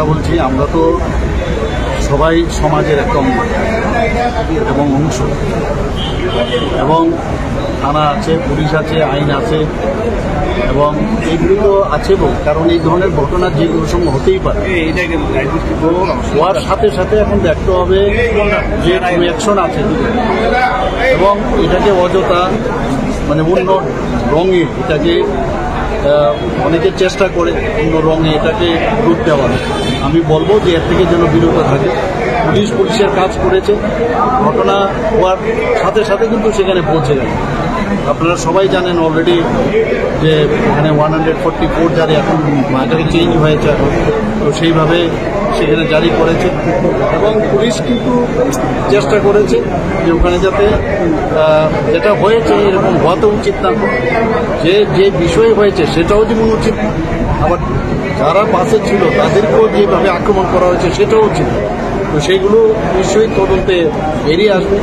কথা বলছি, আমরা তো সবাই সমাজের একটা অঙ্গ এবং অংশ, এবং থানা আছে, পুলিশ আছে, আইন আছে, এবং এইগুলো তো আছে কারণ এই ধরনের ঘটনা যে কোনো সময় হতেই পারে। তো হওয়ার সাথে সাথে এখন দেখতে হবে যে অ্যাকশন আছে, এবং এটাকে অযথা মানে অন্য রঙে এটাকে অনেকে চেষ্টা করে অন্য রঙে এটাকে রূপ দেওয়ার। আমি বলবো যে এর থেকে যেন বিরত থাকে। পুলিশের কাজ করেছে, ঘটনা হওয়ার সাথে সাথে কিন্তু সেখানে পৌঁছে গেল। আপনারা সবাই জানেন অলরেডি যে এখানে 144 জারি এখন আগে চেঞ্জ হয়েছে এখন, তো সেইভাবে সেখানে জারি করেছে, এবং পুলিশ কিন্তু চেষ্টা করেছে যে ওখানে যাতে যেটা হয়েছে এরকম হওয়া তো উচিত না, যে বিষয় হয়েছে সেটাও যেমন উচিত, আবার যারা পাশে ছিল তাদেরকেও যেভাবে আক্রমণ করা হয়েছে সেটাও উচিত। তো সেইগুলো নিশ্চয়ই তদন্তে বেরিয়ে আসবে।